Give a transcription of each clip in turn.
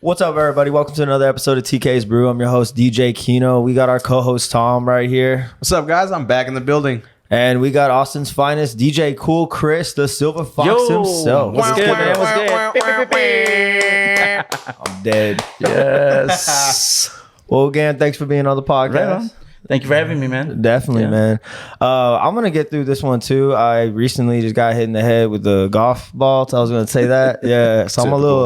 What's up, everybody? Welcome to another episode of TK's Brew. I'm your host, DJ Kino. We got our co-host, Tom, right here. What's up, guys? I'm back in the building. And we got Austin's finest, DJ Kewl Kris, the Silver Fox himself. What's good, man? What's good? I'm dead. Yes. Well, again, thanks for being on the podcast. Right on. Thank you for having me, man. Definitely, man. I'm going to get through this one, too. I recently just got hit in the head with the golf ball. So I was going to say that. Yeah. So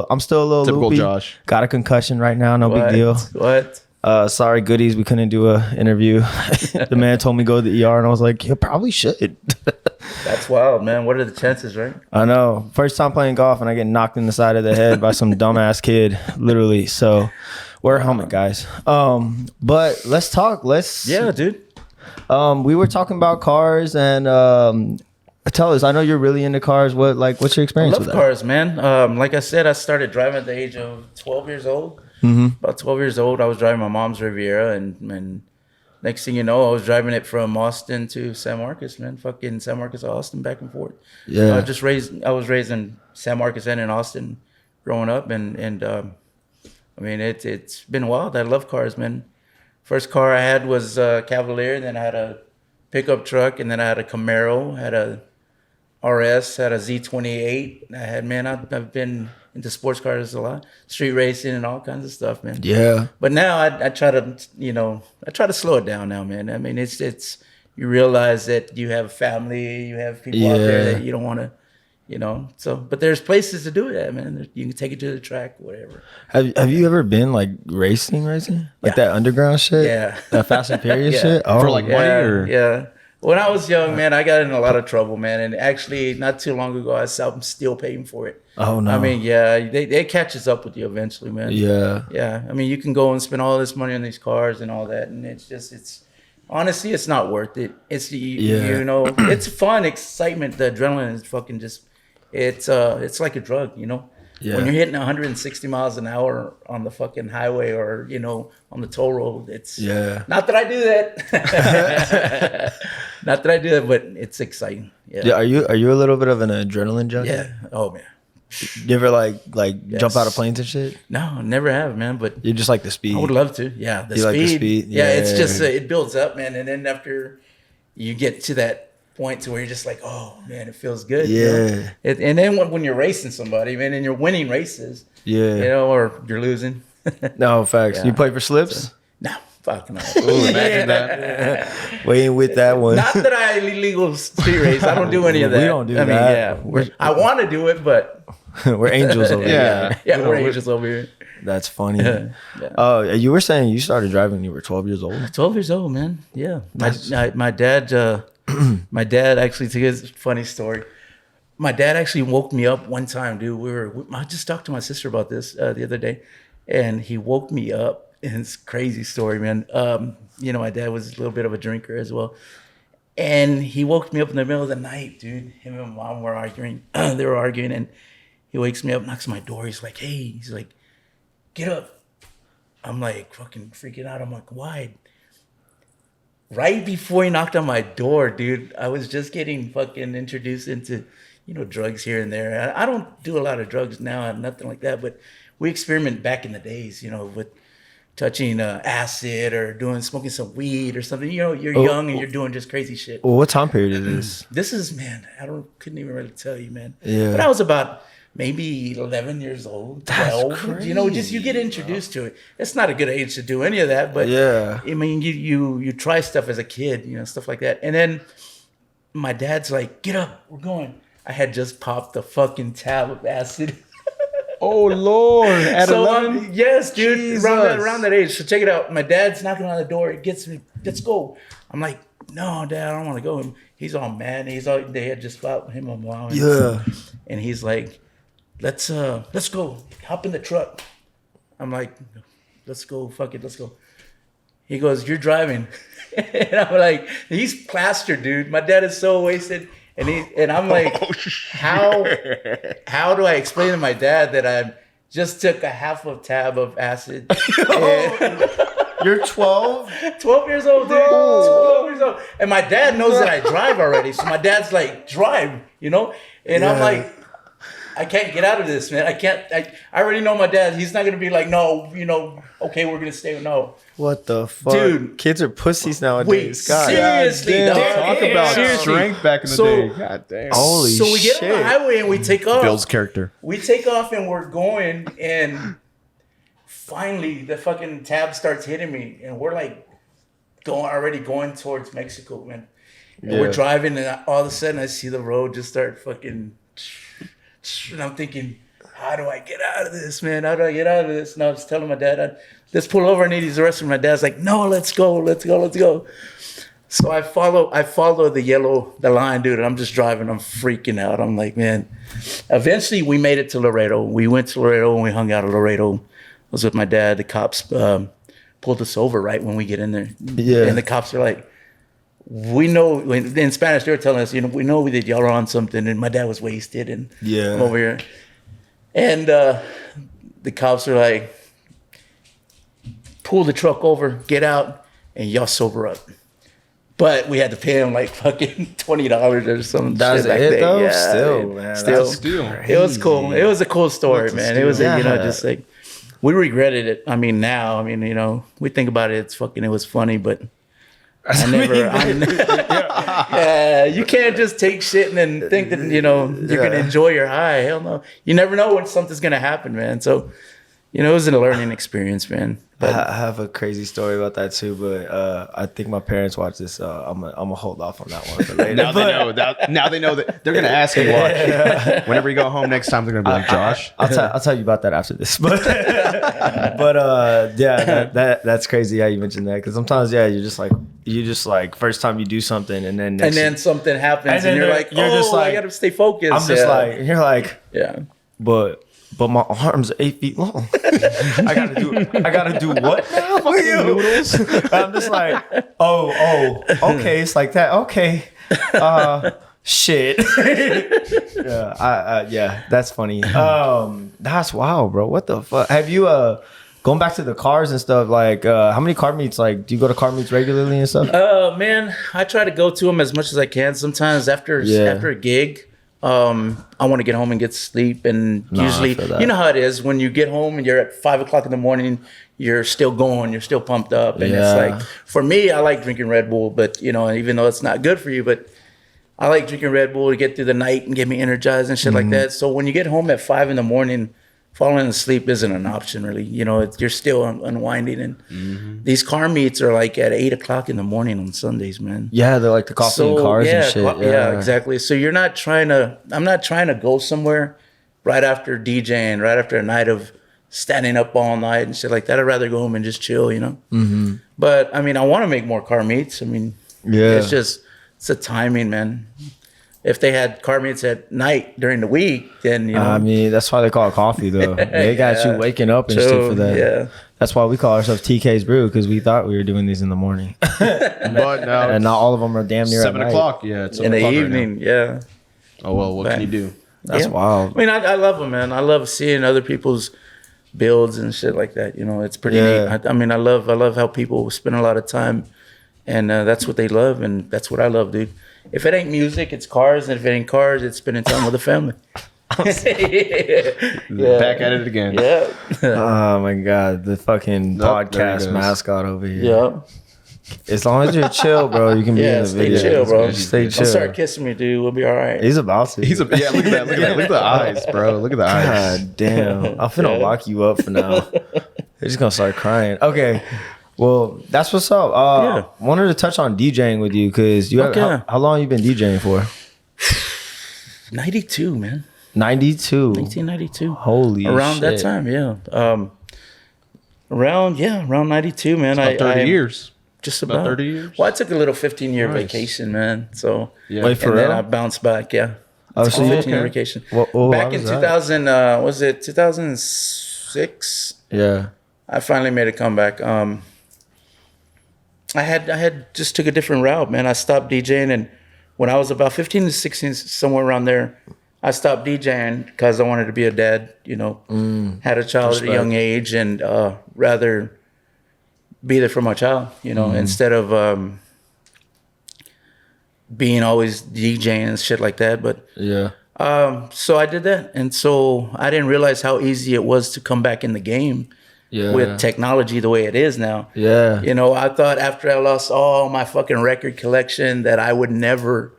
I'm still a little Typical loopy. Josh. Got a concussion right now. No big deal. What? Sorry, goodies. We couldn't do a interview. The man told me go to the ER, and I was like, you probably should. That's wild, man. What are the chances, right? I know. First time playing golf, and I get knocked in the side of the head by some dumbass kid, literally. So wear a helmet, guys. But let's talk. Yeah, dude. We were talking about cars, and tell us. I know you're really into cars. What's your experience with that? I love cars, man. Like I said, I started driving at the age of 12 years old. Mm-hmm. About 12 years old, I was driving my mom's Riviera, and next thing you know, I was driving it from Austin to San Marcos, man. Fucking San Marcos, Austin, back and forth. Yeah. I was raised in San Marcos and in Austin growing up, and I mean, it's been wild. I love cars, man. First car I had was a Cavalier, then I had a pickup truck, and then I had a Camaro, had a RS, had a Z28. I've been into sports cars a lot, street racing and all kinds of stuff, man. Yeah. But now I try to slow it down now, man. I mean, it's you realize that you have family, you have people out there that you don't want to, So, but there's places to do it at, man. You can take it to the track, whatever. Have you ever been like racing? Like that underground shit? Yeah. That Fast and Furious Yeah. shit? Oh, For like money or? Yeah. When I was young, man, I got in a lot of trouble, man. And actually, not too long ago, I'm still paying for it. Oh, no. I mean, yeah, it catches up with you eventually, man. Yeah. Yeah. I mean, you can go and spend all this money on these cars and all that. And honestly, it's not worth it. It's fun, excitement. The adrenaline is fucking it's like a drug, Yeah. When you're hitting 160 miles an hour on the fucking highway or, on the toll road, it's not that I do that. Not that I do that, but it's exciting. Yeah. Are you a little bit of an adrenaline junkie? Yeah. Oh, man. You ever jump out of planes and shit? No, never have, man. But You just like the speed. I would love to. Yeah, the You speed. like the speed? Yeah, it's Yeah. just it builds up, man. And then after you get to that point to where you're just like, oh man, it feels good. Yeah. And then when you're racing somebody, man, and you're winning races, Yeah. or you're losing. No, facts. Yeah. You play for slips? No, fuck no. Ooh, imagine that. We ain't with that one. Not that I illegal street race. I don't do any of that. We don't do I mean, that. yeah, I want to do it, but We're angels over here. yeah, we're angels over here. That's funny. Yeah. Oh, you were saying you started driving when you were 12 years old? 12 years old, man. Yeah. My dad, my dad actually, to his funny story, my dad actually woke me up one time, dude. I just talked to my sister about this the other day, and he woke me up, and it's a crazy story, man. My dad was a little bit of a drinker as well. And he woke me up in the middle of the night, dude. Him and mom were arguing. They were arguing, and he wakes me up, knocks on my door. He's like, hey, get up. I'm like fucking freaking out. I'm like, why? Right before he knocked on my door, dude, I was just getting fucking introduced into, drugs here and there. I don't do a lot of drugs now, nothing like that, but we experiment back in the days, with touching acid or smoking some weed or something. You're young and you're doing just crazy shit. Well, what time period is this? This is, man, couldn't even really tell you, man. Yeah. But I was about maybe 11 years old, 12. That's crazy, you get introduced to it. It's not a good age to do any of that, but yeah. I mean, you try stuff as a kid, stuff like that. And then my dad's like, get up, we're going. I had just popped the fucking tab of acid. Oh, Lord. At 11? Yes, dude. Jesus. Around that age. So check it out. My dad's knocking on the door. It gets me. Let's go. I'm like, no, Dad, I don't want to go. He's all mad. They had just fought him and mom. Yeah. And he's like, let's go. Hop in the truck. I'm like, let's go. Fuck it. Let's go. He goes, you're driving. And I'm like, he's plastered, dude. My dad is so wasted. And I'm like, how do I explain to my dad that I just took a half a tab of acid? You're 12? 12 years old, dude. 12 years old. And my dad knows that I drive already. So my dad's like, drive, And I'm like, I can't get out of this, man. I can't. I already know my dad. He's not gonna be like, no, okay, we're gonna stay. No. What the fuck, dude? Kids are pussies nowadays. God. Seriously, damn, dog. talk about Seriously. strength back in the day. God damn. Holy So we get on the highway and we take off. Bill's character. We take off and we're going, and finally the fucking tab starts hitting me, and we're like already going towards Mexico, man. And we're driving, and all of a sudden I see the road just start fucking, and I'm thinking, how do I get out of this, man? How do I get out of this? And I was telling my dad, let's pull over, I need his arrest. And my dad's like, no, let's go. So I follow the line, dude, and I'm just driving. I'm freaking out. I'm like, man. Eventually, we made it to Laredo. We went to Laredo, and we hung out at Laredo. I was with my dad. The cops pulled us over right when we get in there. Yeah. And the cops are like, we know, in Spanish, they were telling us, we know that y'all are on something. And my dad was wasted, and I'm over here. And the cops are like, pull the truck over, get out, and y'all sober up. But we had to pay him like fucking $20 or something. That's back it then. though. Yeah, Still, dude. man. Still. That's It was cool. It was a cool story, That's a man. It was, steal. just like, we regretted it. I mean, now, we think about it. It was funny, but you can't just take shit and then think that, you're going to enjoy your high. Hell no. You never know when something's going to happen, man. So, it was a learning experience, man. But I have a crazy story about that too, but I think my parents watch this. I'm gonna hold off on that one for later. Now they know that they're gonna ask you watch. Whenever you go home next time, they're gonna be like, Josh. I'll tell you about that after this. But that's crazy how you mentioned that, because sometimes you just like first time you do something and then something happens then and you're like, I gotta stay focused. I'm just like, and you're like, yeah. But my arms are 8 feet long. I gotta do what now? Fucking noodles. I'm just like, oh, okay, it's like that. Okay. Shit. Yeah, that's funny. That's wild, bro. What the fuck? Have you going back to the cars and stuff, like how many car meets, like do you go to car meets regularly and stuff? Man, I try to go to them as much as I can. Sometimes after a gig, I want to get home and get sleep, and usually, you know how it is when you get home and you're at 5 o'clock in the morning, you're still going, you're still pumped up, and it's like, for me, I like drinking Red Bull, but even though it's not good for you, but I like drinking Red Bull to get through the night and get me energized and shit like that. So when you get home at 5 in the morning, falling asleep isn't an option, really. You're still unwinding, and these car meets are like at 8 o'clock in the morning on Sundays, man. Yeah, they're like the coffee and cars and shit. Yeah, exactly. So I'm not trying to go somewhere right after DJing, right after a night of standing up all night and shit like that. I'd rather go home and just chill, But I want to make more car meets. It's a timing, man. If they had car meets at night during the week, then that's why they call it coffee, though. They got you waking up and shit for that. Yeah, that's why we call ourselves TK's Brew, because we thought we were doing these in the morning. But now, and not all of them are damn near 7 at o'clock. night. Yeah, it's in the evening. Yeah. Oh well, what can you do? That's wild. I love them, man. I love seeing other people's builds and shit like that. It's pretty neat. I love how people spend a lot of time, and that's what they love, and that's what I love, dude. If it ain't music, it's cars, and if it ain't cars, it's spending time with the family. Back at it again. Yeah. Oh my god, the fucking podcast mascot over here. Yeah. As long as you're chill, bro, you can be in the video. Stay chill, bro. Stay chill. Don't start kissing me, dude. We'll be all right. He's about to. Look at that. Look at that. Look at the eyes, bro. Look at the eyes. God damn. I'm finna lock you up for now. They're just gonna start crying. Okay. Well, that's what's up. Wanted to touch on DJing with you, because you have how long you been DJing for? 92, man. 92. 1992. Holy around shit. that time, yeah. Around 92, man. About 30 years. Just about 30 years. Well, I took a little 15-year vacation, man. So Wait, for and real? then I bounced back. Yeah. Oh, so 15-year vacation. Back in 2000, was it 2006? Yeah. I finally made a comeback. I had just took a different route, man. I stopped DJing, and when I was about 15 to 16, somewhere around there, I stopped DJing because I wanted to be a dad. Had a child at a young age, and rather be there for my child. Instead of being always DJing and shit like that. But So I did that, and so I didn't realize how easy it was to come back in the game with technology the way it is now. Yeah. You know, I thought after I lost all my fucking record collection that I would never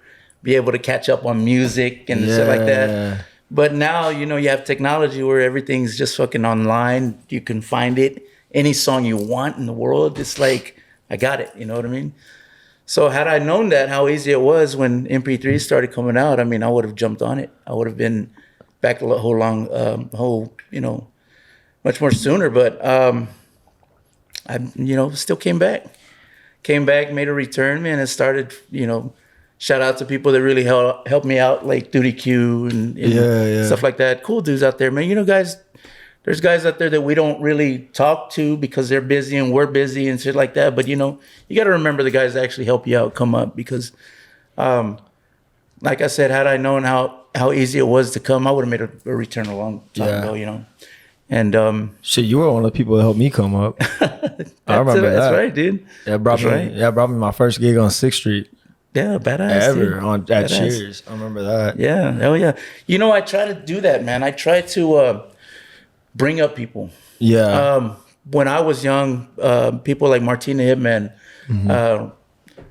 be able to catch up on music and shit like that. But now, you know, you have technology where everything's just fucking online. You can find it, any song you want in the world. It's like, I got it, you know what I mean? So had I known that, how easy it was when MP3 started coming out, I mean, I would have jumped on it. I would have been back a whole, you know, much more sooner. But I, you know, still came back, made a return, man, and started, you know, shout out to people that really helped me out, like Duty Q and stuff like that. Cool dudes out there, man. You know, guys, there's guys out there that we don't really talk to because they're busy and we're busy and shit like that. But, you know, you got to remember the guys that actually help you out come up because, like I said, had I known how easy it was to come, I would have made a return a long time ago, you know. And shit, you were one of the people that helped me come up. I remember that. That's right, dude. Yeah, brought me my first gig on 6th Street. Yeah, badass. Ever dude. at Cheers. I remember that. Yeah, hell yeah. You know, I try to do that, man. I try to bring up people. Yeah. When I was young, people like Martina Hitman,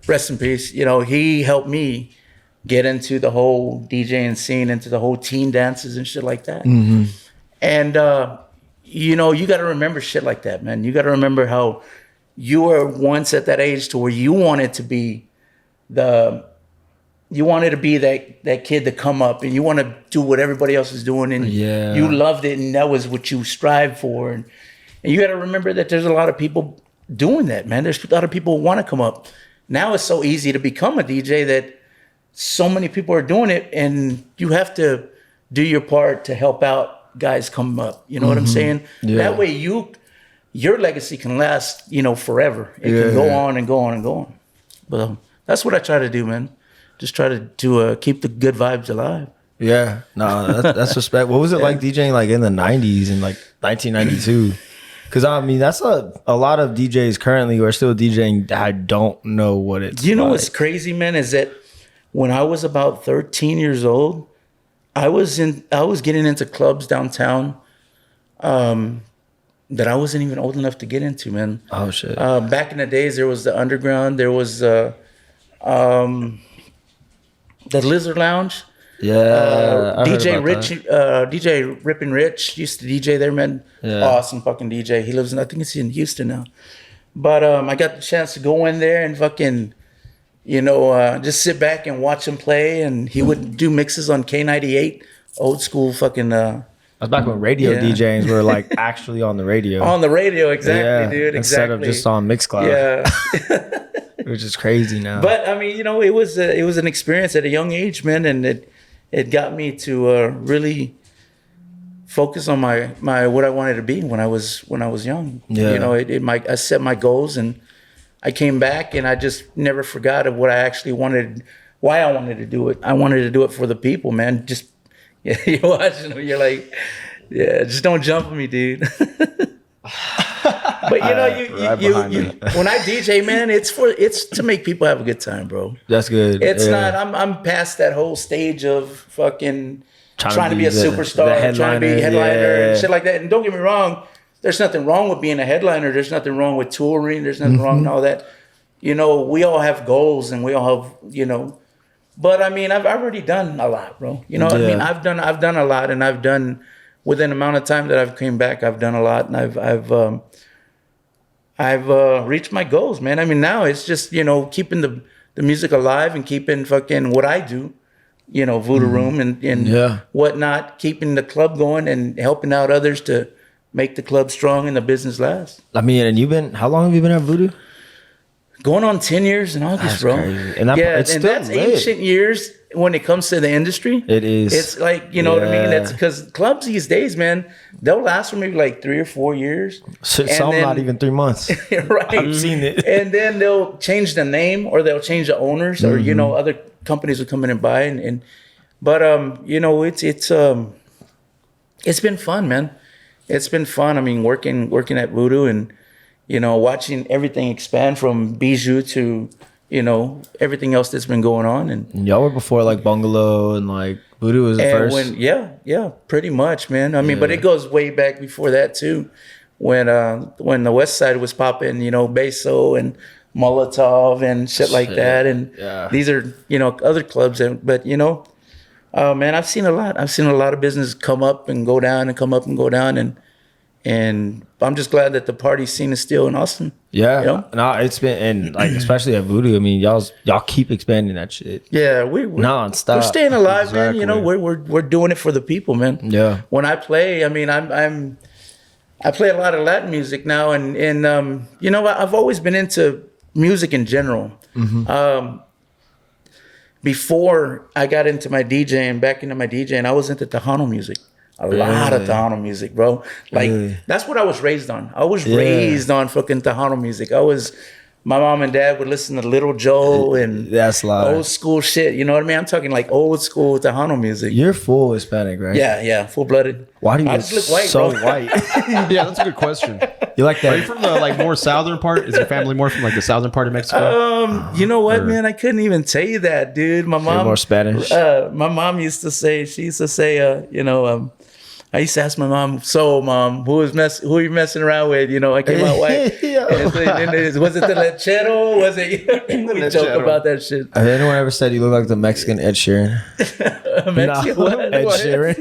rest in peace. You know, he helped me get into the whole DJing scene, into the whole teen dances and shit like that. And you know, you got to remember shit like that, man. You got to remember how you were once at that age to where you wanted to be that kid to come up and you want to do what everybody else is doing and you loved it and that was what you strive for and you got to remember that there's a lot of people doing that, man. There's a lot of people who want to come up. Now it's so easy to become a DJ that so many people are doing it and you have to do your part to help out guys come up. You know what I'm saying? That way your legacy can last, you know, forever. It can go on and go on and go on. But that's what I try to do, man. Just try to keep the good vibes alive. Yeah, no, that's respect. What was it like DJing like in the 90s and like 1992? Because I mean, that's a lot of DJs currently who are still DJing that I don't know what it's You know like. what's crazy, man, is that when I was about 13 years old, I was getting into clubs downtown that I wasn't even old enough to get into, man. Oh shit. Back in the days, there was the Underground, there was the Lizard Lounge. Yeah. DJ Rippin' Rich used to DJ there, man. Awesome fucking DJ. He lives I think it's in Houston now. But I got the chance to go in there and fucking, you know, just sit back and watch him play. And he would do mixes on K98, old school fucking. That's back when radio DJs were like actually on the radio. On the radio, exactly, dude. Instead of just on Mixcloud. Yeah. Which is crazy now. But I mean, you know, it was an experience at a young age, man, and it got me to really focus on my what I wanted to be when I was young. Yeah. You know, I set my goals and I came back and I just never forgot of what I actually wanted, why I wanted to do it. I wanted to do it for the people, man. Just you're watching them, you're like, yeah, just don't jump on me, dude. But you know, you when I DJ, man, it's to make people have a good time, bro. That's good. It's not. I'm past that whole stage of fucking trying to be a superstar, trying to be a headliner and shit like that. And don't get me wrong, there's nothing wrong with being a headliner. There's nothing wrong with touring. There's nothing wrong with all that. You know, we all have goals and we all have, you know. But I mean, I've already done a lot, bro. You know what I mean? I've done a lot, and I've done within the amount of time that I've came back. I've done a lot, and I've reached my goals, man. I mean, now it's just, you know, keeping the music alive and keeping fucking what I do, you know, Voodoo Room and whatnot, keeping the club going and helping out others to make the club strong and the business last. I mean, and how long have you been at Voodoo? Going on 10 years in August, That's bro. Crazy. And that's lit. Ancient years when it comes to the industry. It is. It's like, you know what I mean? That's because clubs these days, man, they'll last for maybe like 3 or 4 years. Some not even 3 months. Right. I've seen it. And then they'll change the name or they'll change the owners or, you know, other companies will come in and buy. But you know, it's been fun, man. It's been fun. I mean, working at Voodoo and, you know, watching everything expand from Bijou to, everything else that's been going on. And y'all were before like Bungalow and like Voodoo was the first. Yeah, pretty much, man. I mean, but it goes way back before that too. When the West Side was popping, Beso and Molotov and shit like that. And these are, other clubs. But man, I've seen a lot. I've seen a lot of business come up and go down and come up and go down. And I'm just glad that the party scene is still in Austin. Yeah. No, it's been, and like, especially at Voodoo, I mean, y'all keep expanding that shit. Yeah. We're nonstop. We're staying alive, Exactly. man. We're doing it for the people, man. Yeah. When I play, I mean, I play a lot of Latin music now, and I've always been into music in general. Mm-hmm. Before I got into my DJing, back into my DJing, I was into Tejano music. A lot of Tejano music, bro. Like, that's what I was raised on. I was raised on fucking Tejano music. My mom and dad would listen to Little Joe and that's old school shit. You know what I mean? I'm talking like old school Tejano music. You're full Hispanic, right? Yeah, full blooded. Why do you I look just look white, so bro. white? Yeah, that's a good question. You like Are you that? from the like more southern part? Is your family more from like the southern part of Mexico? You know what, man? I couldn't even tell you that, dude. My mom, more Spanish? My mom used to say, I used to ask my mom, "So, mom, who are you messing around with?" I came out white. Was it the lechero? Was it? We joke about that shit. Has anyone ever said you look like the Mexican Ed Sheeran? Mexican, what? Ed Sheeran.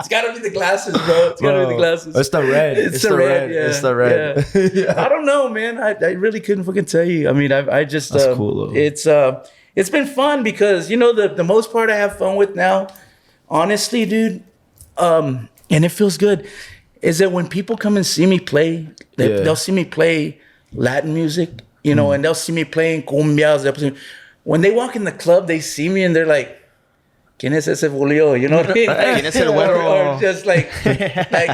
It's got to be the glasses, bro. It's got to be the glasses. It's the red. It's the red. Yeah. It's the red. Yeah. I don't know, man. I really couldn't fucking tell you. I mean, I just That's cool, though. It's been fun because the most part I have fun with now, honestly, dude, and it feels good, is that when people come and see me play, they'll see me play Latin music, and they'll see me playing cumbias. When they walk in the club, they see me and they're like, ¿Quién es ese Julio? You know what I mean? ¿Quién es el güero? Or just like,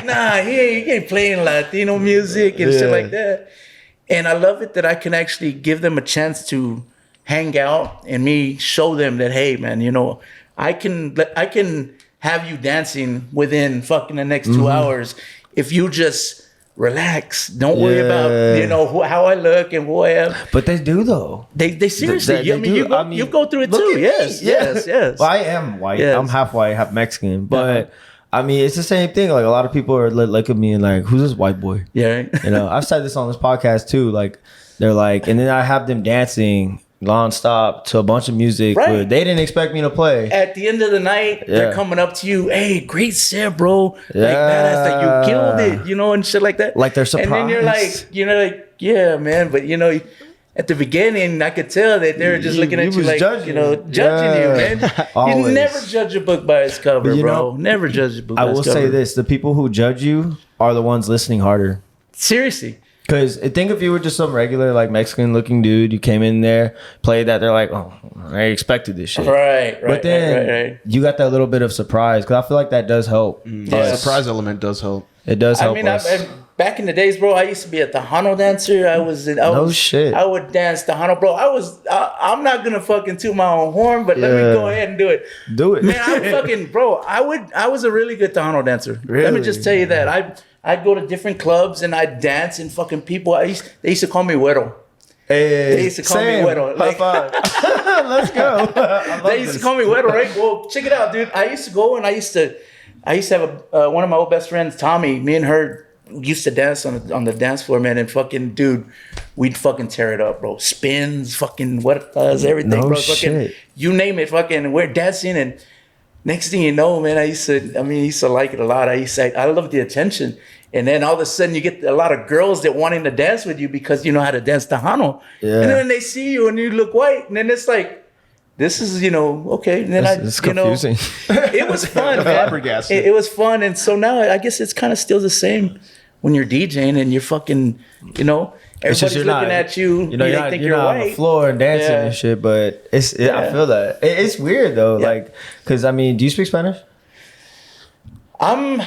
nah, he ain't playing Latino music and shit like that. And I love it that I can actually give them a chance to hang out and me show them that, hey, man, I can have you dancing within fucking the next 2 hours if you just relax. Don't worry about how I look and who I am. But they do though. They seriously. You go through it look too. at Yes, me. yes. Well, I am white. Yes. I'm half white, half Mexican. But I mean, it's the same thing. Like a lot of people are look at me and like, who's this white boy? Yeah. Right? I've said this on this podcast too. Like they're like, and then I have them dancing nonstop to a bunch of music Right. where they didn't expect me to play. At the end of the night, they're coming up to you, hey, great set, bro. Like badass, like you killed it, and shit like that. Like they're surprised. And then you're like, yeah, man. But at the beginning, I could tell that they were just looking at you was like, judging. judging you, man. You Always. never judge a book by its cover, But bro. Never judge a book by I its will cover. say this: the people who judge you are the ones listening harder. Seriously. Because think if you were just some regular like Mexican looking dude, you came in there, played that, they're like, oh, I expected this shit. Right. But then right. you got that little bit of surprise because I feel like that does help. The surprise element does help. It does help I mean, us. back in the days, bro, I used to be a Tejano dancer. Shit. I would dance Tejano, bro. I'm not gonna fucking toot my own horn, but let me go ahead and do it. Do it. Man, I'm fucking, bro. I was a really good Tejano dancer. Let me Really? just tell you that. I'd go to different clubs and I'd dance and fucking people. They used to call me Güero. Hey, They used to call me Güero. High five. Let's go. They used to call me Güero, right? Well, check it out, dude. I used to go and I used to have one of my old best friends, Tommy. Me and her used to dance on the dance floor, man. And fucking, dude, we'd fucking tear it up, bro. Spins, fucking everything, No bro. shit. Fucking, you name it, fucking. We're dancing, and next thing you know, man, I used to like it a lot. I love the attention. And then all of a sudden you get a lot of girls that wanting to dance with you because you know how to dance Tejano. Yeah. And then they see you and you look white. And then it's like, this is, okay. And then It's confusing. it was fun, man. Flabbergasted. It was fun. And so now I guess it's kind of still the same when you're DJing and you're fucking, everybody's just you're looking not- at you. You're think not you're on the white. floor and dancing Yeah. and shit, but I feel that. It's weird though. Yeah. Like, because I mean, do you speak Spanish? I'm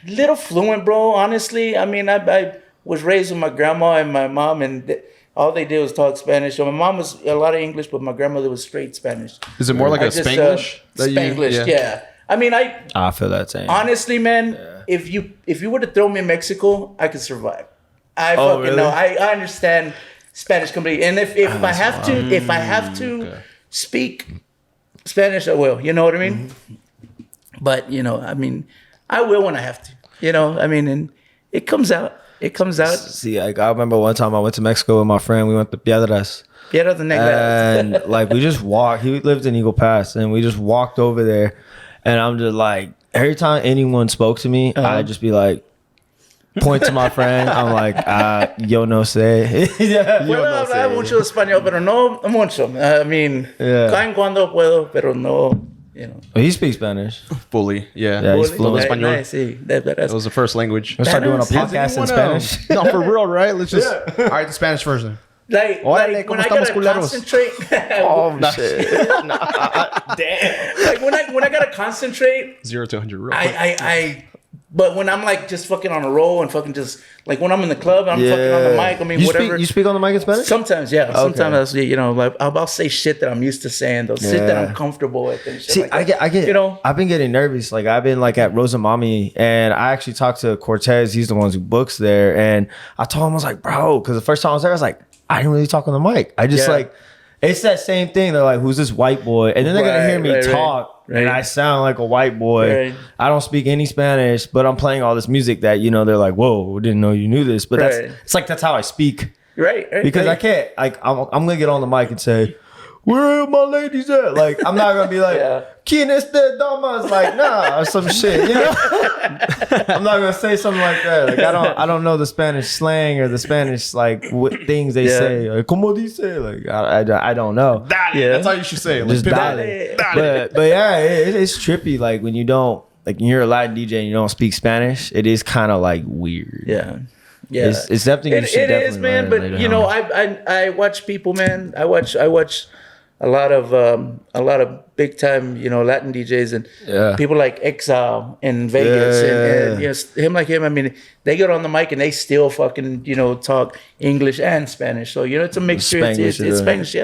little fluent, bro. Honestly, I mean, I was raised with my grandma and my mom, and all they did was talk Spanish. So my mom was a lot of English, but my grandmother was straight Spanish. Is it more like I a just, Spanglish? Spanglish, yeah. I mean, I feel that same. honestly, man, if you were to throw me in Mexico, I could survive. I Oh, fucking really? know. I understand Spanish completely. And if I have to speak Spanish, I will. You know what I mean? But I mean, I will when I have to. I mean, and it comes out. It comes out. See, like, I remember one time I went to Mexico with my friend. We went to Piedras. And like we just walked. He lived in Eagle Pass, and we just walked over there. And I'm just like, every time anyone spoke to me, I'd just be like, point to my friend. I'm like, yo no sé. Puedo hablar mucho español, pero no mucho. I mean, cada cuando puedo, pero no. He speaks Spanish fully. Yeah, he's fluent. Nice, sí. That was the first language. Let's start doing a podcast in Spanish. No, for real, right? Let's just. All right, the Spanish version. Like when I gotta concentrate. Oh shit! Damn. Like when I gotta concentrate. 0 to 100 real quick. But when I'm like just fucking on a roll and fucking just like when I'm in the club, I'm fucking on the mic. I mean, whatever. You speak on the mic in Spanish? Sometimes, yeah. Okay. Sometimes like I'll say shit that I'm used to saying, though. Shit that I'm comfortable with. And shit. See, like I get. I've been getting nervous. Like I've been like at Rosamami, and I actually talked to Cortez. He's the one who books there, and I told him, I was like, bro, because the first time I was there, I was like, I didn't really talk on the mic. I just like, it's that same thing. They're like, who's this white boy? And then they're gonna hear me talk, and I sound like a white boy. Right. I don't speak any Spanish, but I'm playing all this music that they're like, whoa, didn't know you knew this. But that's how I speak. Right. Because I can't I'm gonna get on the mic and say, where are my ladies at? Like, I'm not gonna be like, ¿Quién es de damas? Like, nah, or some shit, I'm not gonna say something like that. Like, I don't know the Spanish slang or the Spanish like things they say. Like, como dice? Like, I don't know. That's how you should say it. Like, just dale. But yeah, it's trippy. Like when you don't, like when you're a Latin DJ and you don't speak Spanish, it is kind of like weird. Yeah. It's definitely you should definitely man. But I watch people, man. I watch a lot of big time, Latin DJs and people like Exile in Vegas and him like him. I mean, they get on the mic and they still fucking talk English and Spanish. So it's a mixture. It's Spanish,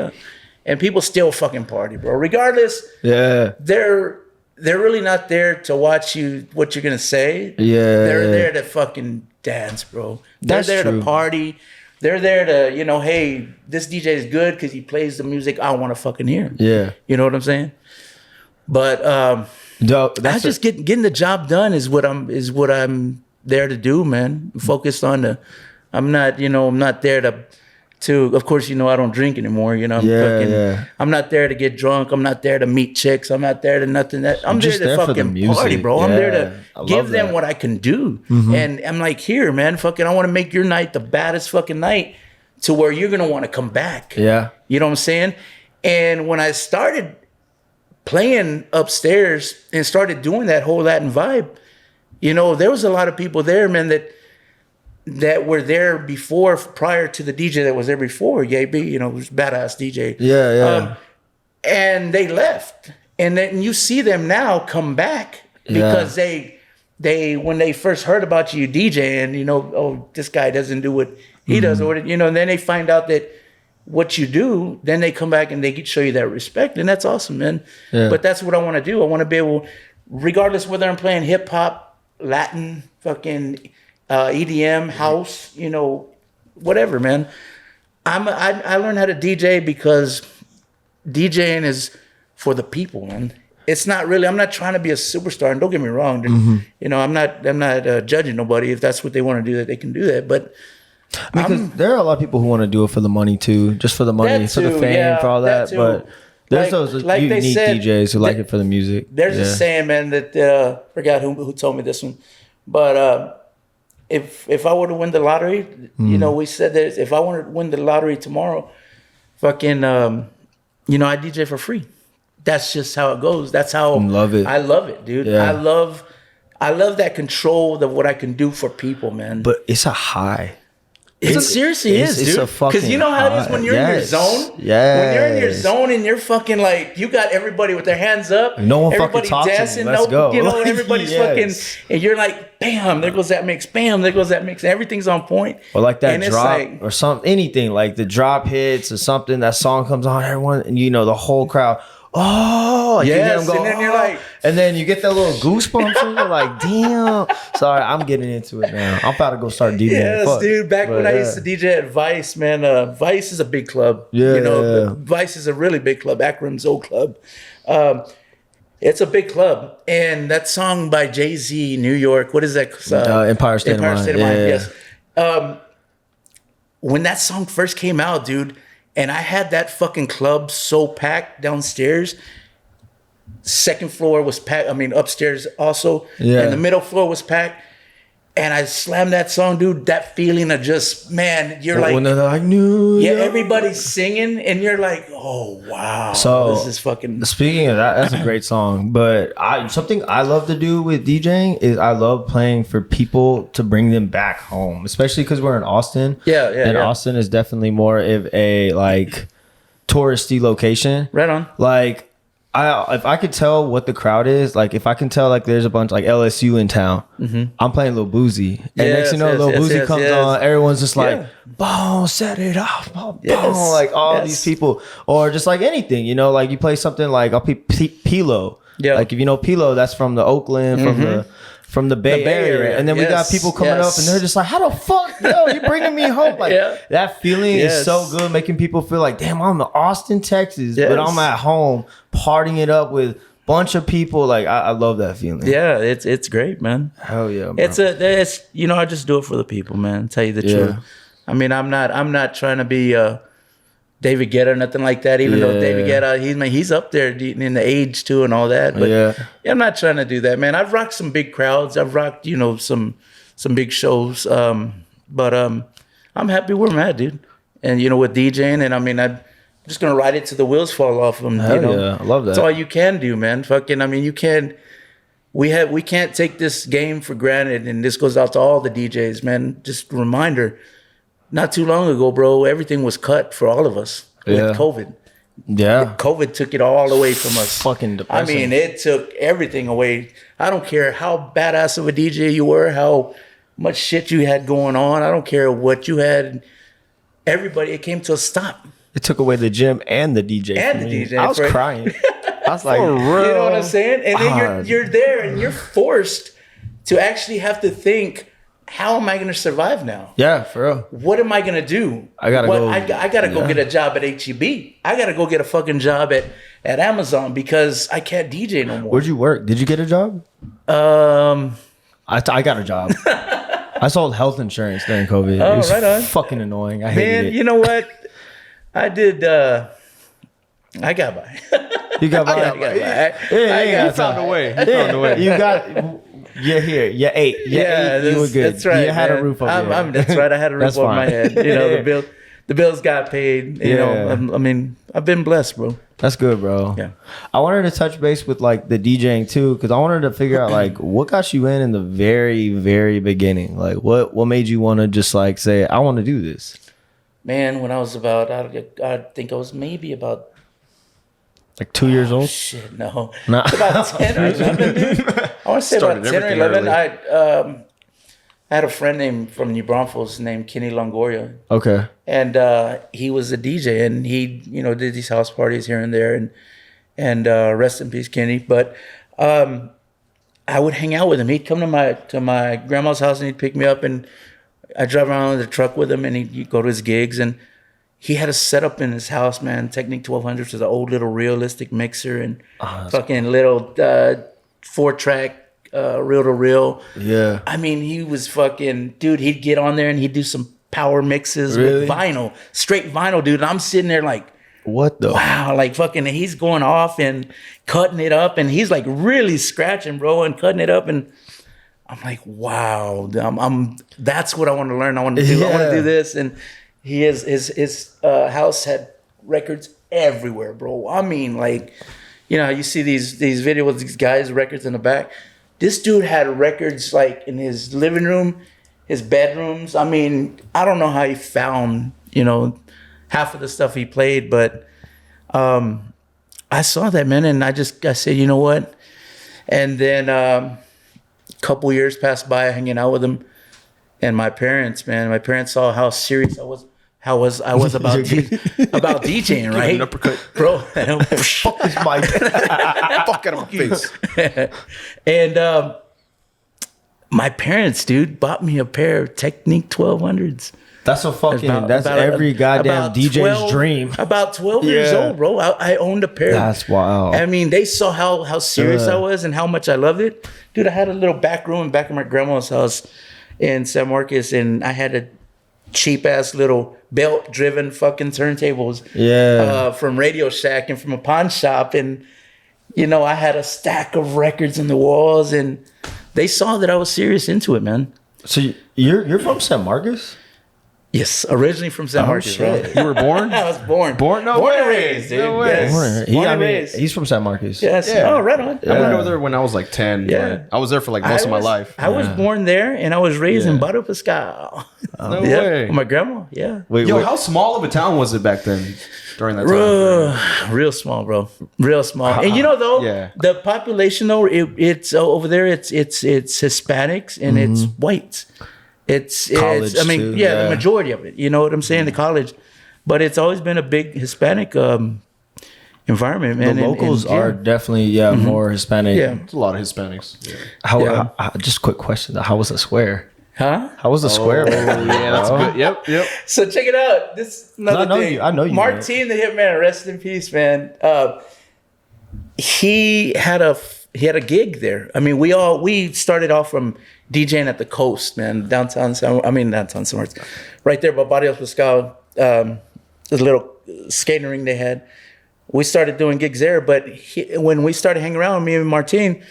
and people still fucking party, bro. Regardless, they're really not there to watch what you're gonna say. They're there to fucking dance, bro. They're there to party. They're there to, hey, this DJ is good because he plays the music I want to fucking hear. Yeah. You know what I'm saying? But I just getting the job done is what I'm there to do, man. Focused on I'm not there to of course, I don't drink anymore. I'm not there to get drunk. I'm not there to meet chicks. I'm not there to nothing. I'm there to fucking party, bro. I'm there to give them what I can do. And I'm like, here, man, fucking, I want to make your night the baddest fucking night to where you're going to want to come back. Yeah. You know what I'm saying? And when I started playing upstairs and started doing that whole Latin vibe, there was a lot of people there, man, that were there before, prior to the DJ that was there before, YB, who's badass DJ. And they left. And then you see them now come back because they when they first heard about you DJing, oh, this guy doesn't do what he does, or and then they find out that what you do, then they come back and they show you that respect, and that's awesome, man. But that's what I want to do. I want to be able, regardless whether I'm playing hip hop, Latin, fucking EDM, house, whatever, man. I learned how to DJ because DJing is for the people, man. It's not really. I'm not trying to be a superstar, and don't get me wrong. I'm not judging nobody. If that's what they want to do, that they can do that. But because there are a lot of people who want to do it for the money too, just for the money, for the fame, for all that. But there's those unique DJs who like it for the music. There's a saying, man, that forgot who told me this one, but. If I were to win the lottery, we said that if I wanted to win the lottery tomorrow, fucking, I DJ for free. That's just how it goes. That's how I love it, dude. Yeah. I love that control of what I can do for people, man. But it's a high. It seriously is, dude. Because you know how it is when you're in your zone? Yeah. When you're in your zone and you're fucking like, you got everybody with their hands up. No one everybody fucking talks dancing, to me. Let's go. Everybody's fucking, and you're like, bam, there goes that mix. Bam, there goes that mix. And everything's on point. Or like that drop or something, anything. Like the drop hits or something, that song comes on, everyone, and the whole crowd, oh, yes, go, and then you're like, And then you get that little goosebumps and you're like, damn. Sorry, I'm getting into it now. I'm about to go start DJing. Yes, dude. Back when I used to DJ at Vice, man, Vice is a big club. Yeah, Vice is a really big club. Akron's old club. It's a big club. And that song by Jay-Z, New York, what is that? Empire State of Mind. Yes. When that song first came out, dude, and I had that fucking club so packed downstairs. Second floor was packed. I mean, upstairs also. Yeah. And the middle floor was packed. And I slammed that song, dude. That feeling of just, man, you're like, when they're like, New York. everybody's singing, and you're like, oh wow, So this is fucking. Speaking of that, that's a great song. But something I love to do with DJing is I love playing for people to bring them back home, especially because we're in Austin. And Austin is definitely more of a like touristy location. Right on. Like, if I could tell what the crowd is, like if I can tell like there's a bunch like LSU in town, I'm playing Lil Boozy. And next thing you know, Lil Boozy comes on, everyone's just like, boom, set it off, boom, like all these people. Or just like anything, you know, like you play something like I'll play Pilo. Yeah. Like if you know Pilo, that's from the Oakland, from the Bay Area. And then we got people coming up and they're just like, how the fuck, yo, you bringing me home? Like that feeling is so good, making people feel like, damn, I'm in Austin, Texas, but I'm at home partying it up with a bunch of people. Like I love that feeling. Yeah, it's great, man. Hell yeah, bro. It's you know, I just do it for the people, man. Tell you the truth. I mean, I'm not trying to be David Guetta or nothing like that, even though David Guetta, he's up there in the age too and all that. But I'm not trying to do that, man. I've rocked some big crowds. I've rocked, you know, some big shows. But I'm happy where I'm at, dude. And, you know, with DJing, and I mean, I'm just going to ride it till the wheels fall off them. Hell, you know? Yeah, I love that. That's all you can do, man. Fucking, I mean, you can't, we can't take this game for granted. And this goes out to all the DJs, man. Just a reminder. Not too long ago, bro, everything was cut for all of us with COVID. Yeah. COVID took it all away from us. Fucking depressing. I mean, it took everything away. I don't care how badass of a DJ you were, how much shit you had going on. I don't care what you had. Everybody, it came to a stop. It took away the gym and the DJ. And the DJ. I was crying. I was like, you know what I'm saying? And then you're there and you're forced to actually have to think, how am I going to survive now? Yeah, for real. What am I going to do? I got to go. I got to go get a job at HEB. I got to go get a fucking job at Amazon because I can't DJ no more. Where'd you work? Did you get a job? I got a job. I sold health insurance during COVID. Oh, it was right on. Fucking annoying. I hated it. You know what? I did. I got by. You got by. He found a way. You got. You're here. You're eight. You were good. That's right. You had a roof over your head. That's right. I had a roof over my head. You know, the bills got paid. You know, I mean, I've been blessed, bro. That's good, bro. Yeah. I wanted to touch base with like the DJing too, because I wanted to figure out like what got you in the very, very beginning. Like what made you want to just like say, I want to do this? Man, when I was about, I think I was maybe about like 2 years old. Shit, no. About 10 or 11, dude. I want to say about 10 or 11. I had a friend from New Braunfels named Kenny Longoria. Okay. And he was a DJ, and he, you know, did these house parties here and there, and rest in peace, Kenny. But I would hang out with him. He'd come to my grandma's house, and he'd pick me up, and I'd drive around in the truck with him, and he'd go to his gigs, and he had a setup in his house, man. Technic 1200, which is an old little realistic mixer, and fucking little 4-track reel-to-reel. Yeah. I mean, he was fucking, dude, he'd get on there and he'd do some power mixes with vinyl, straight vinyl, dude. And I'm sitting there like, what the? Wow, like fucking, he's going off and cutting it up, and he's like really scratching, bro, and cutting it up. And I'm like, wow, that's what I want to learn. I want to do. I want to do this. And his house had records everywhere, bro. I mean, like, you know, you see these videos with these guys' records in the back. This dude had records like in his living room, his bedrooms. I mean, I don't know how he found, you know, half of the stuff he played, but I saw that, man, and I said, you know what? And then a couple years passed by hanging out with him, and my parents saw how serious I was, I was about about DJing, right? An uppercut. Bro. Fuck this mic. Fuck out of my face. And my parents, dude, bought me a pair of Technique 1200s. That's a fucking. About- that's about- every goddamn about DJ's 12 dream. About 12 years Yeah. old, bro. I owned a pair. That's wild. I mean, they saw how serious Yeah. I was and how much I loved it. Dude, I had a little back room back in my grandma's house in San Marcos, and I had a cheap ass little belt driven fucking turntables from Radio Shack and from a pawn shop. And, you know, I had a stack of records in the walls, and they saw that I was serious into it, man. So you're from San Marcos? Yes, originally from San Marcos, bro. shit. You were born? I was born. Born? No born and way. raised, dude. No way. Yes. Born and raised. He's from San Marcos. Yes. Yeah. Oh, right on. I went Yeah. over there when I was like 10. Yeah. But I was there for like most of my life. I was born there, and I was raised in Yeah. Barrio Pascal. No Yeah, way. with my grandma. Yeah. Wait, Yo, wait. how small of a town was it back then during that time? Real small, bro. Real small. And you know, though, Yeah. the population, though, it's over there. It's Hispanics and it's whites. It's College I mean, too, yeah, the yeah. majority of it. You know what I'm saying? The college, but it's always been a big Hispanic environment, The man. locals and, are definitely more Hispanic. Yeah. It's a lot of Hispanics. Yeah. How, just quick question. How was the square? Huh? How was the square? Man? Yeah, that's good. Yep. So check it out. This is another I know thing. you- I know you, Martin, the Hitman, rest in peace, man. He had a gig there. I mean, we started off from DJing at the coast, man, downtown San Marcos, right there by Barrio Pascal. The little skating ring they had. We started doing gigs there, but when we started hanging around, me and Martin,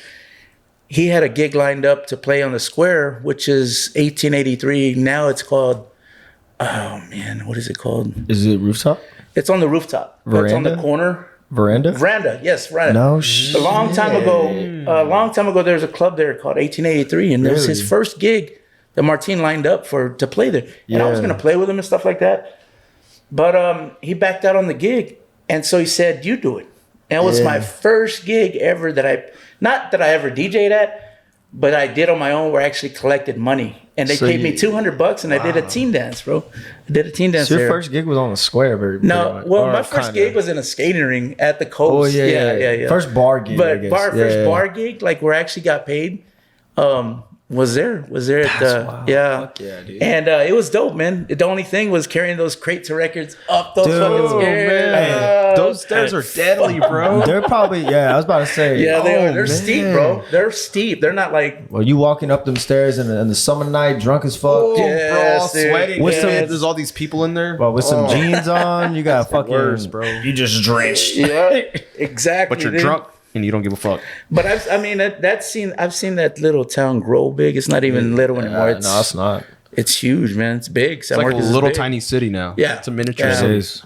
he had a gig lined up to play on the square, which is 1883. Now it's called, oh man, what is it called? Is it rooftop? It's on the rooftop. It's on the Veranda? corner. Veranda? Veranda, yes, veranda. No A shit. long time ago, there was a club there called 1883, and it was his Really? first gig that Martin lined up to play there. And I was Yeah. gonna play with him and stuff like that, but he backed out on the gig, and so he said, "You do it." And it was my first gig ever not that I ever DJ'd at, but I did on my own, where I actually collected money, and they So paid me you- $200, and I did a teen dance, bro. I did a teen dance. So your there. first gig was on the square, pretty No, much. well, Or my first kinda. gig was in a skating ring at the Oh coast. yeah. First bar gig. I But guess. first bar gig, like where I actually got paid, was there at the wild. yeah. Fuck yeah, dude. And it was dope, man. The only thing was carrying those crates of records up those Dude, fucking stairs. man. Those stairs are deadly, bro. They're probably I was about to say. Yeah, they oh, are. They're steep, man. bro. They're steep. They're not like Well, you walking up them stairs in the summer night, drunk as fuck. Oh, Yes, bro, all dude. sweating. With some- There's all these people in there. But with some jeans on, you got fucking worst, bro. You just drenched. yeah, exactly. But you're dude. drunk and you don't give a fuck. But I've seen that little town grow big. It's not even little anymore. No, it's not. It's huge, man. It's big. San It's like a Marcos is little big. tiny city now. Yeah. It's a miniature Yeah. It city. is.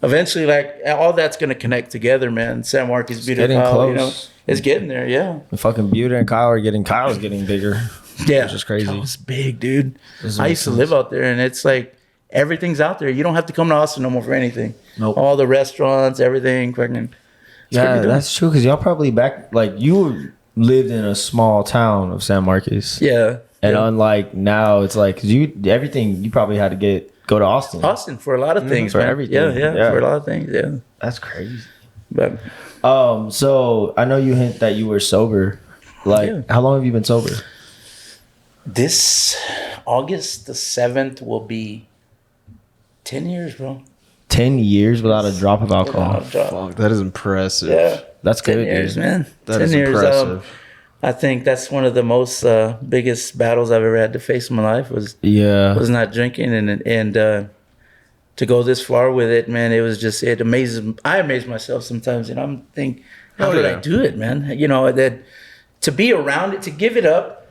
Eventually, like all that's gonna connect together, man. San Marcos, beautiful. getting You know, close. it's getting there. Yeah, And fucking Buda and Kyle's getting bigger. yeah. Which is crazy. It's big, dude. This I makes used to sense. live out there, and it's like everything's out there. You don't have to come to Austin no more for anything. Nope. All the restaurants, everything, fucking. Yeah, pretty dope. that's true. Because y'all probably you lived in a small town of San Marcos. Yeah. And yeah. unlike now, it's like 'cause you probably had to go to Austin. Austin for a lot of things, for man. everything. Yeah, Yeah. for a lot of things. Yeah, That's crazy. but So I know you hint that you were sober. Like, Yeah. how long have you been sober? this August the 7th will be 10 years, bro. 10 years without a drop of alcohol. Without a drop. Fuck, that is impressive. Yeah. That's 10 good, years, dude. man. That 10 is years. impressive. I think that's one of the most biggest battles I've ever had to face in my life was Yeah. not drinking and to go this far with it, man. It was just I amaze myself sometimes, and I'm think, how Oh, did yeah. I do it, man? You know, that to be around it, to give it up,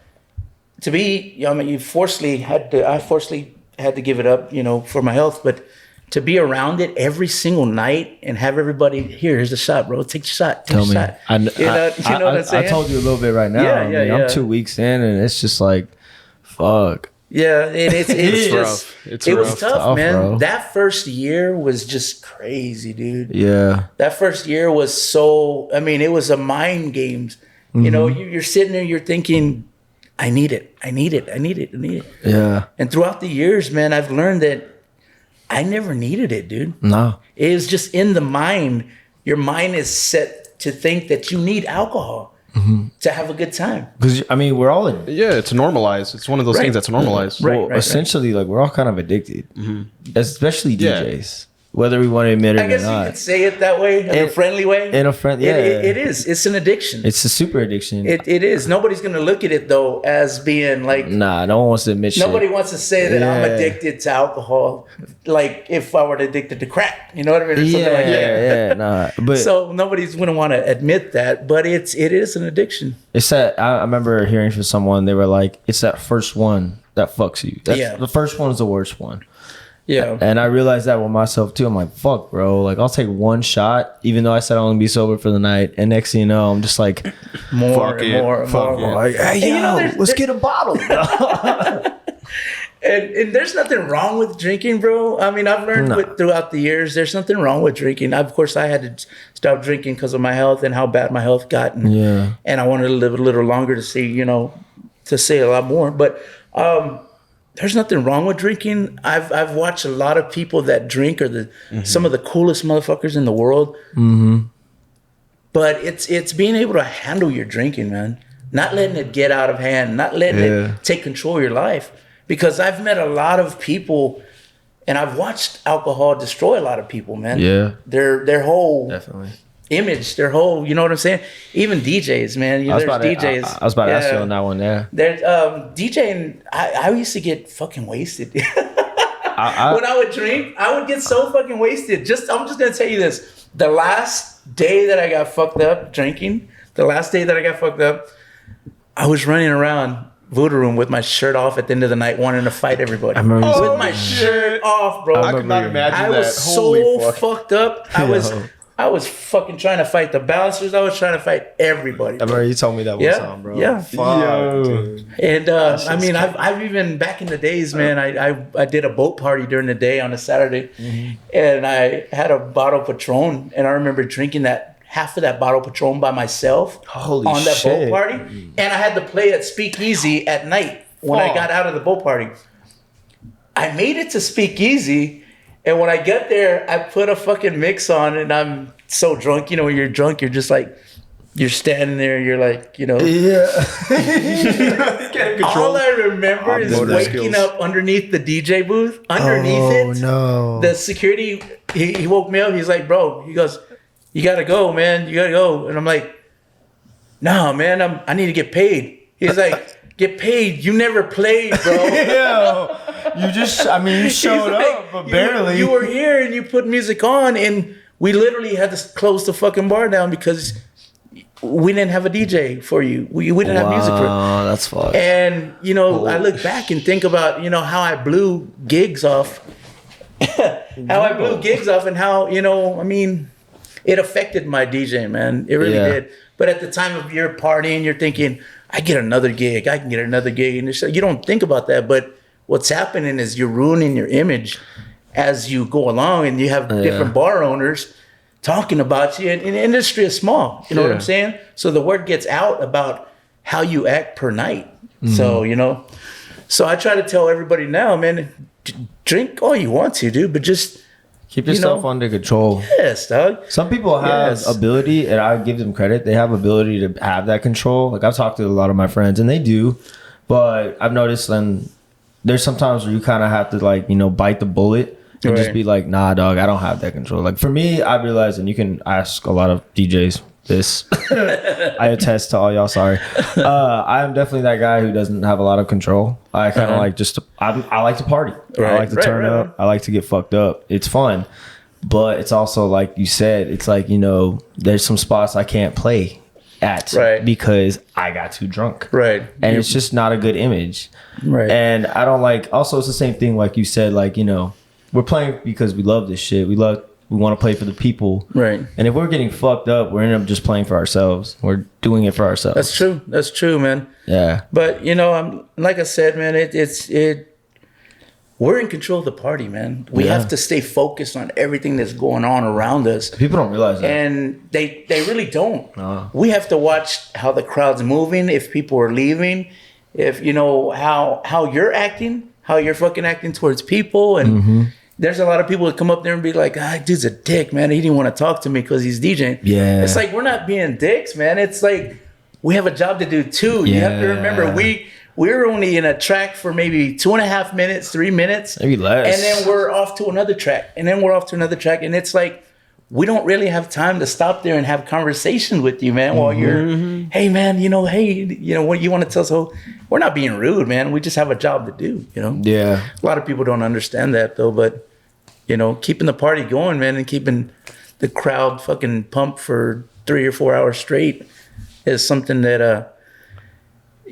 to be, I mean, I forcefully had to give it up, you know, for my health, but to be around it every single night and have everybody, here's the shot, bro. Take the shot. Take Tell the me. shot. I you know what I'm saying? I told you a little bit right now. Yeah, I mean, yeah, I'm yeah. 2 weeks in, and it's just like, fuck. Yeah, and it's just rough. It's it was rough. tough, man. bro. That first year was just crazy, dude. Yeah. That first year was so. I mean, it was a mind games. You know, you're sitting there, you're thinking, I need it, I need it, I need it, I need it. Yeah. And throughout the years, man, I've learned that I never needed it, dude. No. It was just in the mind. Your mind is set to think that you need alcohol to have a good time. Because, I mean, we're all... Yeah, it's normalized. It's one of those Right. things that's normalized. Right. essentially, like, we're all kind of addicted. Especially Yeah. DJs. Whether we want to admit it I guess or you not. could say it that way, in a friendly way. In a friend... Yeah. It is. It's an addiction. It's a super addiction. It is. Nobody's going to look at it, though, as being like... Nah, no one wants to admit Nobody shit. wants to say that I'm Yeah. addicted to alcohol, like if I were addicted to crack. You know what I mean? Or something like that. Yeah, nah. But So nobody's going to want to admit that, but it is an addiction. it's that... I remember hearing from someone, they were like, it's that first one that fucks you. Yeah. The first one is the worst one. Yeah. And I realized that with myself too. I'm like, fuck, bro. Like, I'll take one shot, even though I said I want to be sober for the night. And next thing you know, I'm just like, More Fuck and it. more and Fuck more. it. like, hey, And, yo, there's- let's get a bottle. And there's nothing wrong with drinking, bro. I mean, I've learned throughout the years, there's nothing wrong with drinking. Of course, I had to stop drinking because of my health and how bad my health got. And, Yeah. and I wanted to live a little longer to see, to say a lot more. But there's nothing wrong with drinking. I've watched a lot of people that drink are some of the coolest motherfuckers in the world. Mm-hmm. But it's being able to handle your drinking, man. Not letting it get out of hand. Not letting it take control of your life. Because I've met a lot of people, and I've watched alcohol destroy a lot of people, man. Yeah. Their whole Definitely. image, their whole, you know what I'm saying? Even DJs, man. I was There's about to, DJs. I was about to ask you on that one there. There's DJing. I used to get fucking wasted. When I would drink, I would get so fucking wasted. I'm just gonna tell you this: the last day that I got fucked up drinking, I was running around Voodoo Room with my shirt off at the end of the night, wanting to fight everybody. I remember you with saying my that. shirt off, bro. I could not imagine I that. was Holy so fuck. fucked up. I was fucking trying to fight the bouncers. I was trying to fight everybody. I remember you told me that one Yeah, time, bro. yeah. Fuck, Yo. dude. And I mean, I've even back in the days, man. I did a boat party during the day on a Saturday, and I had a bottle of Patron, and I remember drinking half of that bottle of Patron by myself Holy on that shit. boat party, and I had to play at Speakeasy at night when I got out of the boat party. I made it to Speakeasy, and when I get there, I put a fucking mix on, and I'm so drunk. When you're drunk, you're just like, you're standing there, you're like, Yeah. All I remember is motor waking skills. up underneath the DJ booth. Underneath it, no. the security, he woke me up. He's like, bro, he goes, you gotta go, man. You gotta go. And I'm like, no, man, I need to get paid. He's like, get paid. You never played, bro. Yo, you showed He's up, but barely. You were here and you put music on, and we literally had to close the fucking bar down because we didn't have a DJ for you. We didn't have music for you. Oh, that's fucked. And, I look back and think about, how I blew gigs off. And how, it affected my DJ, man. It really did. But at the time of your partying, you're thinking, I can get another gig. And you don't think about that. But what's happening is you're ruining your image as you go along, and you have different bar owners talking about you. And the industry is small. You know what I'm saying? So the word gets out about how you act per night. So, so I try to tell everybody now, man, drink all you want to, dude, but just keep yourself under control. yes, dog. Some people have ability, and I give them credit. They have ability to have that control. Like, I've talked to a lot of my friends, and they do. But I've noticed then there's sometimes where you kind of have to, like, bite the bullet and just be like, nah, dog, I don't have that control. Like, for me, I realize, and you can ask a lot of DJs this. I attest to all y'all, sorry. I am definitely that guy who doesn't have a lot of control. I kind of like I like to party. I like to turn up. I like to get fucked up. It's fun. But it's also, like you said, it's like, there's some spots I can't play at because I got too drunk. Right. And it's just not a good image. Right. And I don't like, also it's the same thing, like you said, like, we're playing because we love this shit. We want to play for the people. Right. And if we're getting fucked up, we're end up just playing for ourselves. We're doing it for ourselves. That's true, man. Yeah. But I'm like I said, man, we're in control of the party, man. We have to stay focused on everything that's going on around us. People don't realize that. And they really don't. We have to watch how the crowd's moving, if people are leaving, if how you're acting, how you're fucking acting towards people, and there's a lot of people that come up there and be like, dude's a dick, man. He didn't want to talk to me because he's DJing. Yeah. It's like, we're not being dicks, man. It's like, we have a job to do too. You have to remember, we're only in a track for maybe 2.5 minutes, 3 minutes. Maybe less. And then we're off to another track. And then we're off to another track. And it's like, we don't really have time to stop there and have conversations with you, man, while you're, hey, man, what you want to tell us? So we're not being rude, man. We just have a job to do, Yeah. A lot of people don't understand that, though. But, keeping the party going, man, and keeping the crowd fucking pumped for 3 or 4 hours straight is something that,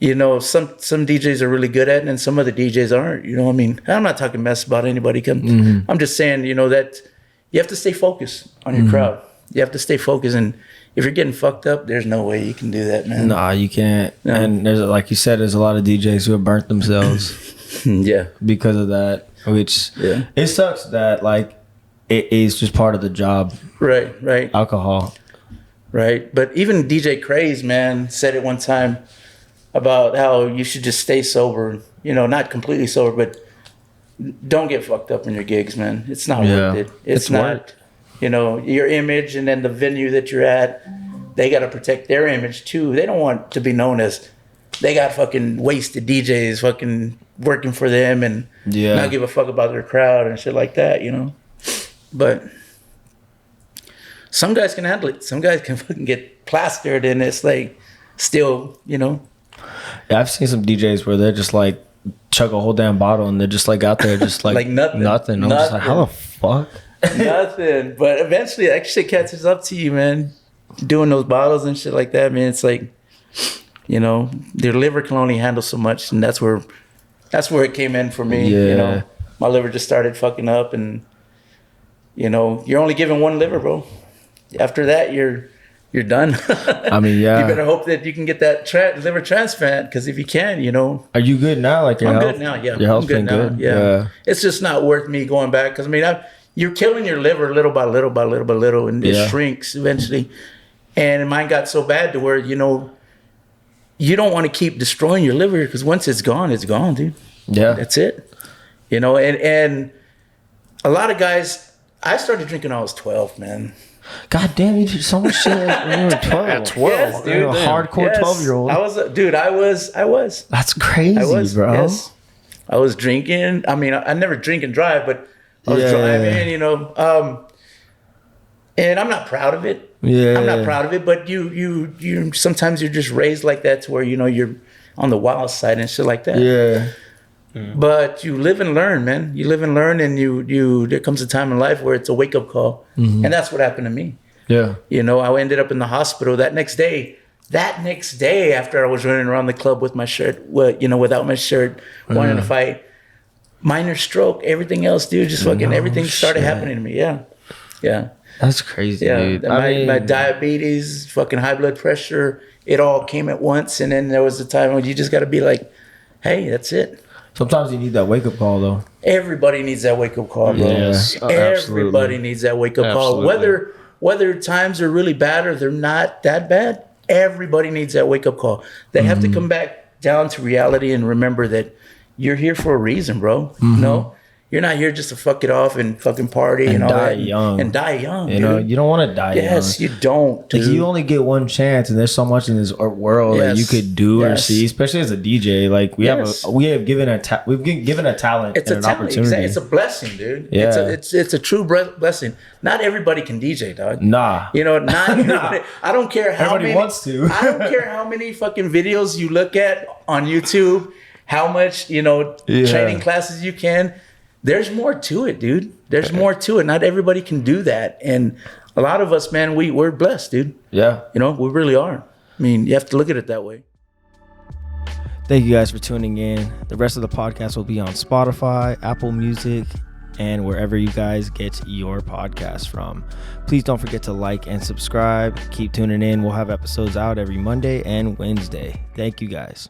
some DJs are really good at, and some other DJs aren't. I mean, I'm not talking mess about anybody. I'm just saying, that you have to stay focused on your crowd. You have to stay focused, and if you're getting fucked up, there's no way you can do that, man. Nah, you can't. No. And there's, like you said, there's a lot of DJs who have burnt themselves. Yeah, because of that. Which it sucks that it is just part of the job. Right. Alcohol. Right, but even DJ Craze, man, said it one time about how you should just stay sober. Not completely sober, but don't get fucked up in your gigs, man. It's not worth it. It's not, your image, and then the venue that you're at, they got to protect their image too. They don't want to be known as they got fucking wasted DJs fucking working for them and not give a fuck about their crowd and shit like that, But some guys can handle it. Some guys can fucking get plastered, and it's like still, Yeah, I've seen some DJs where they're just like chug a whole damn bottle and they're just like out there just like, like nothing. I'm just like, how the fuck? Nothing. But eventually that shit catches up to you, man. Doing those bottles and shit like that, man. It's like, their liver can only handle so much, and that's where it came in for me. Yeah. My liver just started fucking up, and you're only given one liver, bro. After that, you're done. I mean, yeah. You better hope that you can get that liver transplant, because if you can, Are you good now? Like your I'm health? good now. Yeah, Your health's I'm good been now. good. Yeah. It's just not worth me going back, because I mean, you're killing your liver little by little by little by little, and it shrinks eventually. And mine got so bad to where you don't want to keep destroying your liver, because once it's gone, dude. Yeah, that's it. And a lot of guys. I started drinking when I was 12, man. God damn, you did so much shit when you were 12. At 12, yes, dude. A hardcore 12-year-old. I was. That's crazy, bro. Yes. I was drinking. I mean, I never drink and drive, but I was driving, and I'm not proud of it. Yeah. I'm not proud of it, but you sometimes you're just raised like that to where, you're on the wild side and shit like that. Yeah. But you live and learn, man. You live and learn, and there comes a time in life where it's a wake-up call. And that's what happened to me. Yeah. I ended up in the hospital that next day after I was running around the club with my shirt, without my shirt, wanting to fight. Minor stroke, everything else, dude, just fucking everything started happening to me. Yeah. Yeah. That's crazy, dude. My diabetes, fucking high blood pressure, it all came at once. And then there was a time when you just got to be like, hey, that's it. Sometimes you need that wake-up call, though. Everybody needs that wake-up call, bro. Yes. Everybody needs that wake-up call. Whether times are really bad or they're not that bad, everybody needs that wake-up call. They have to come back down to reality and remember that you're here for a reason, bro. No, you're not here just to fuck it off and fucking party and all that. And die young. You don't want to die young. Yes, you don't. Like, you only get one chance, and there's so much in this world that you could do or see, especially as a DJ. Like we've given a talent. It's and a talent. opportunity. It's a blessing, dude. Yeah. It's a true blessing. Not everybody can DJ, dog. Nah. Not. I don't care how everybody wants to. I don't care how many fucking videos you look at on YouTube, how much training classes you can. There's more to it, dude. There's more to it. Not everybody can do that. And a lot of us, man, we're blessed, dude. Yeah. We really are. I mean, you have to look at it that way. Thank you guys for tuning in. The rest of the podcast will be on Spotify, Apple Music, and wherever you guys get your podcast from. Please don't forget to like and subscribe. Keep tuning in. We'll have episodes out every Monday and Wednesday. Thank you guys.